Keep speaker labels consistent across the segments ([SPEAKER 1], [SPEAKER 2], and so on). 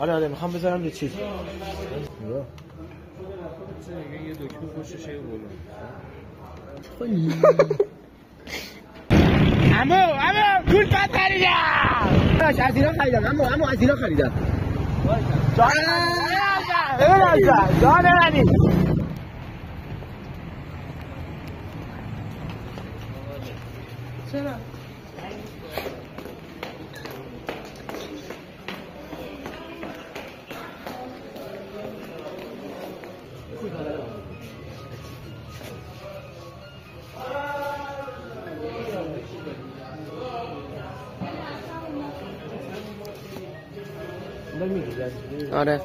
[SPEAKER 1] آره میخوام بذارم یه چیز.
[SPEAKER 2] یه دکمه پشتش یه بالا.
[SPEAKER 1] عمو پول پس خریدم. از اینا خریدم. عمو از اینا خریدم. جان منی. چرا؟
[SPEAKER 3] آره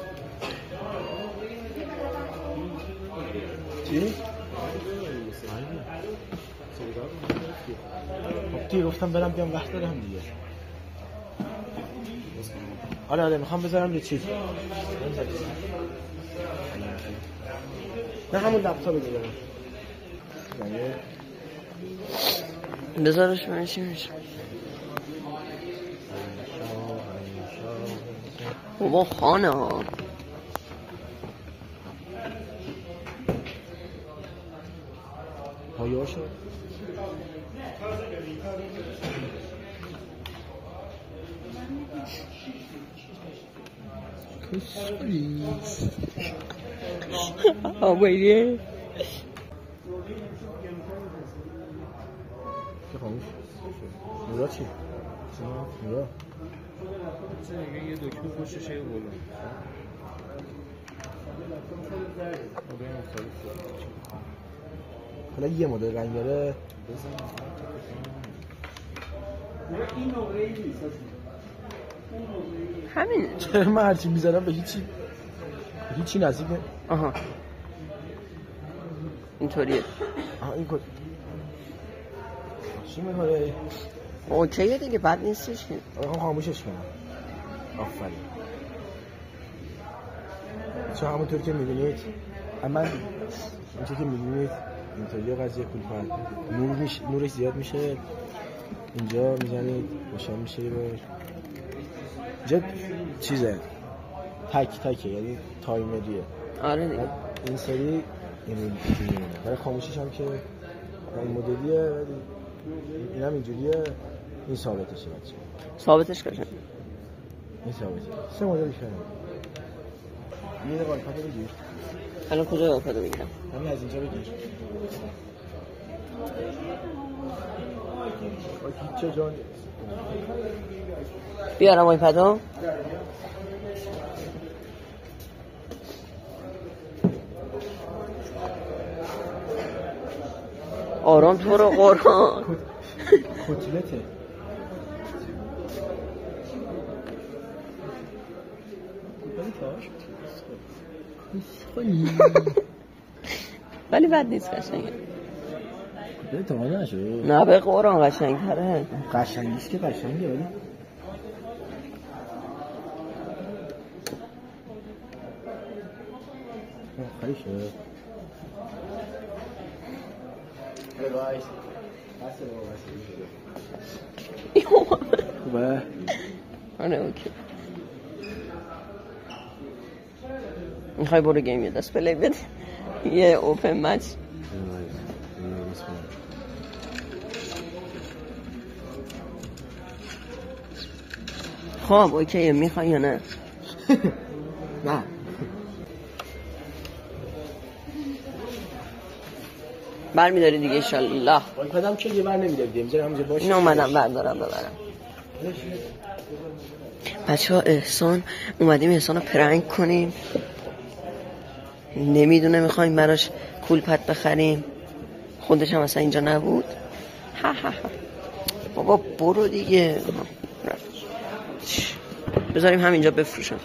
[SPEAKER 1] چی؟ خب گفتم برم بیام وقت دارم دیگه. آره میخوام بذارم یه چیز. نه همون لپتاپ بذارم.
[SPEAKER 3] بذارش من چی میشه؟ بابا خانه ها
[SPEAKER 1] پایه شد. کسریز
[SPEAKER 3] آباییه
[SPEAKER 1] که خاموش نورا چی؟ نورا
[SPEAKER 2] یه دکمه پشتش یه بالا.
[SPEAKER 1] حالا یه مدل رنگ داره.
[SPEAKER 3] همینه.
[SPEAKER 1] چرا من هرچی میزنم به هیچی نزدیک نه.
[SPEAKER 3] آها اینطوریه.
[SPEAKER 1] آها این کد چی میکنه؟
[SPEAKER 3] اوکیه دیگه بد نیستش که.
[SPEAKER 1] آها خاموشش کنم. آفرین. چه همونطور که میبینید اما اینطور که میبینید اینطوری قضیه کلفت نورش زیاد میشه. اینجا میزنید روشن میشه یه بار. اینجا چیزه تکه یعنی تایمریه.
[SPEAKER 3] آره دیگه.
[SPEAKER 1] این سری این برای خاموشیش هم که این مدلیه ولی این هم اینجوریه. این ثابتشه بچه.
[SPEAKER 3] ثابتش کشه.
[SPEAKER 1] این ثابته. 3 مدل بیشتر یه دقیقه پاتو بگیر.
[SPEAKER 3] الان کجا پاتو بگیرم؟
[SPEAKER 1] همین از اینجا بگیر. چه جان
[SPEAKER 3] بیارم آیپدو. آرام تو رو قرآن.
[SPEAKER 1] کتلته.
[SPEAKER 3] ولی بد نیست قشنگه.
[SPEAKER 1] کتلت تمام نشد.
[SPEAKER 3] نه به قرآن قشنگ تره.
[SPEAKER 1] قشنگیست که قشنگه ولی خیلی شده. خوبه؟
[SPEAKER 3] آره اوکی. میخوای برو گیم یه دست پلی بده یه اوپن مچ. خب اوکی میخوای یا نه؟
[SPEAKER 1] نه
[SPEAKER 3] برمیداری دیگه انشالله.
[SPEAKER 1] آیپدم که یه بر نمیداریم میذارم همینجا باشه.
[SPEAKER 3] این اومدم بردارم ببرم. بچه ها احسان اومدیم احسان رو پرنگ کنیم. نمیدونه میخوایم براش کولپت بخریم. خودش هم اصلا اینجا نبود. بابا برو دیگه. بذاریم همینجا بفروشم.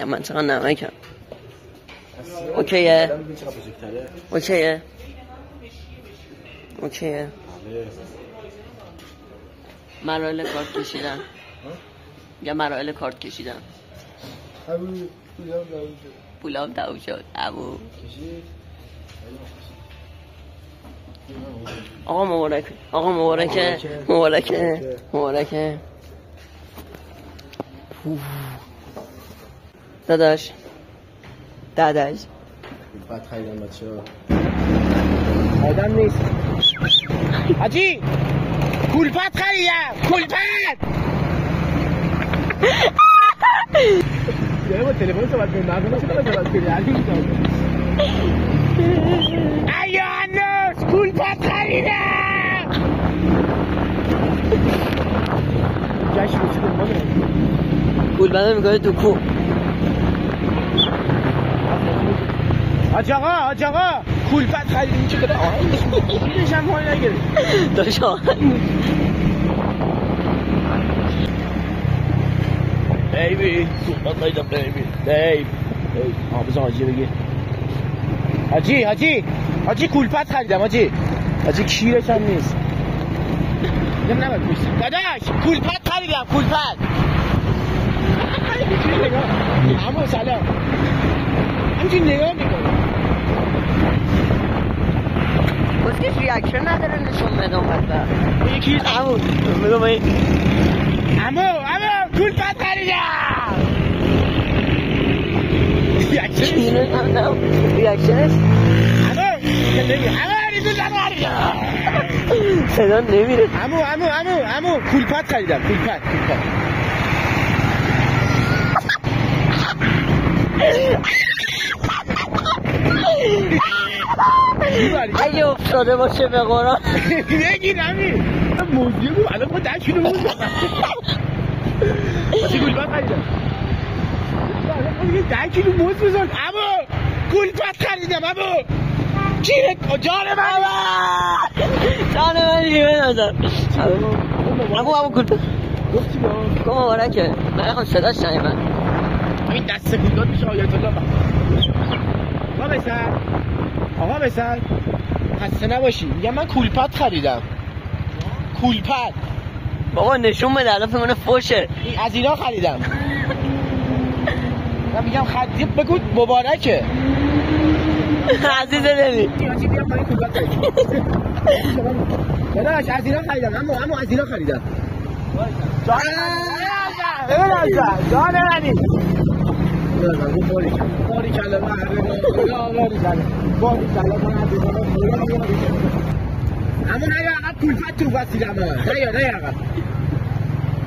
[SPEAKER 3] من چقدر نمکم. اوکیه اوکیه اوکیه. مراحل کارت کشیدن یا مراحل کارت کشیدن. پولام تموم شد. ابو آقا مبارک. آقا مبارکه. مبارکه. مبارکه. داداش
[SPEAKER 1] بعد خریدم بچه ها آدم نیست حاجی کولپت خریدم کولپت یه با تلفن صحبت کنیم مردم چرا با صحبت کنیم هرکی میتونم ایانوس کولپت خریدم جشن بسید مانه
[SPEAKER 3] کولپت میگه تو کو
[SPEAKER 1] حاج آقا کولپت خریدیم چه کده آهنگش میدیدش هم مال نگیره
[SPEAKER 3] داشت آهنگ
[SPEAKER 1] بیبی کولپت خریدم بیب بزن حاجی بگی حاجی کولپت خریدم حاجی کیرش هم نیست نباید بوشتی داداش کولپت خریدم کولپت همون سلام همچین نگاه میکنم
[SPEAKER 3] بسکش ریاکشن نداره نشون بدم بدبخت
[SPEAKER 1] یکی
[SPEAKER 3] همون بگم این
[SPEAKER 1] همون کولپت خریدم
[SPEAKER 3] ریاکشنش
[SPEAKER 1] همون ریزو زن خریدم
[SPEAKER 3] صدا نمیره
[SPEAKER 1] همون کولپت خریدم کولپت
[SPEAKER 3] اگه افتاده باشه به قرآن
[SPEAKER 1] نگی نمی موزیه بود الان با 10 کیلو موز باشه کولپت خریدم 10 کیلو موز بزن امو کولپت خریدم امو چیره جان من
[SPEAKER 3] جیمه نازم امو کولپت
[SPEAKER 1] گفتی با
[SPEAKER 3] مبارکه من خواهم صداش نایمن
[SPEAKER 1] همین دست کولپت میشه آیت الله آقا بسر خسته نباشی میگم من کولپت خریدم کولپت
[SPEAKER 3] بابا نشون بده الان فکر کنه فوشه
[SPEAKER 1] از اینا خریدم من میگم خریدی بگو مبارکه
[SPEAKER 3] عزیز دلی
[SPEAKER 1] داداش از اینا خریدم اما از اینا خریدم جان منی باری کلا اما نه عقب کولپت تو وسیلم نه عقب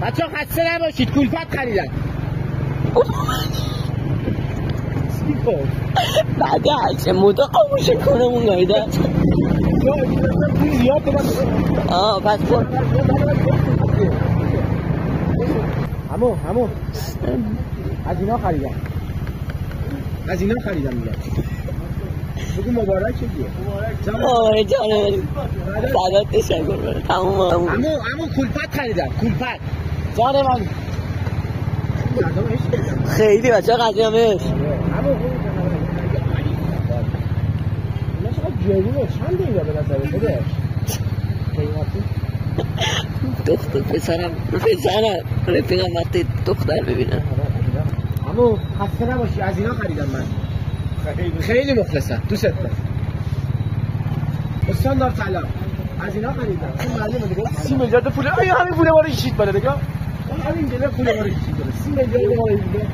[SPEAKER 1] بچه ها خسته نباشید کولپت خریدم
[SPEAKER 3] بعد هرچه مودا خاموشه کنمون گایده
[SPEAKER 1] پول زیاد بدم
[SPEAKER 3] پس برد
[SPEAKER 1] همو از اینا خریدم میگم بگو مبارک چه دیگه
[SPEAKER 3] مبارک جانه سلات تشکر برم تموم
[SPEAKER 1] همو کولپت خریدم کولپت جانه من
[SPEAKER 3] خیلی بچه ها قدیم همه
[SPEAKER 1] جوونه چند دقیقه به نظر بده
[SPEAKER 3] دختر پسرم رفیقم وقتی دختر ببینم
[SPEAKER 1] همون خسته نباشی از اینا خریدم من خیلی مخلصم دوست دارم استان دار سلام از اینا خریدم این معلومه دیگه 30 میلیارد پول همین پول ما رو کشید بالا دیگه همین دیگه پول ما رو کشید بالا 30 میلیارد ما رو دیگه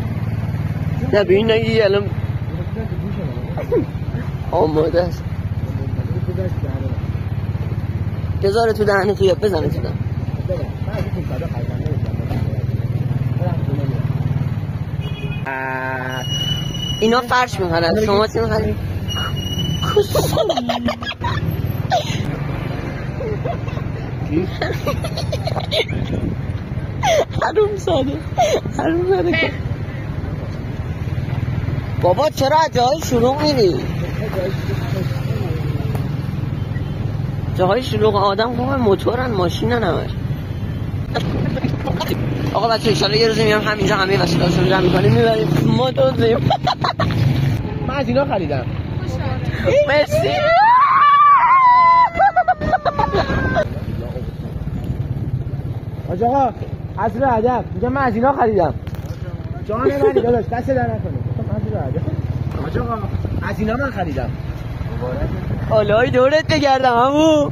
[SPEAKER 3] نه ببین نگی الان آماده است بذاره تو دهنه تو یا بزنه تو دهنه اینا فرش میخواد شما چی میخواد حروم ساده بابا چرا جای شروع میری جاهای شلوغ آدم خوبه موتورن ماشینن همش آقا بچه ایشالا یه روزی میرم همینجا همه وسیله‌هاشون جمع میکنیم میبریم ما دوزیم
[SPEAKER 1] من از اینا خریدم
[SPEAKER 3] مرسی
[SPEAKER 1] آقا عصر ادب میگم من از اینا خریدم جان منی داداش دست در نکنه عصر ادب آقا از اینا من خریدم
[SPEAKER 3] الهی دورت بگردم عمو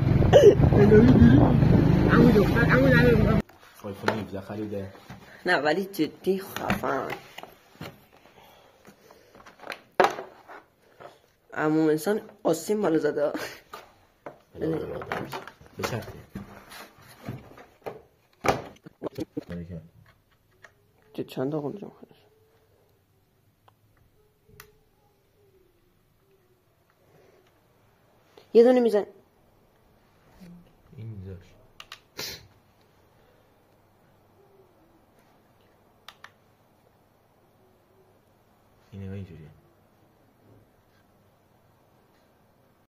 [SPEAKER 1] عمو دختر عمو نره آیفون 17 خریده
[SPEAKER 3] نه ولی جدی خفن عموم انسان آسیم بالا زده.
[SPEAKER 1] بچرخه.
[SPEAKER 3] چند تا قلجم خودش. یه دونه میزن.
[SPEAKER 1] این میذاش. اینه اینجوریه.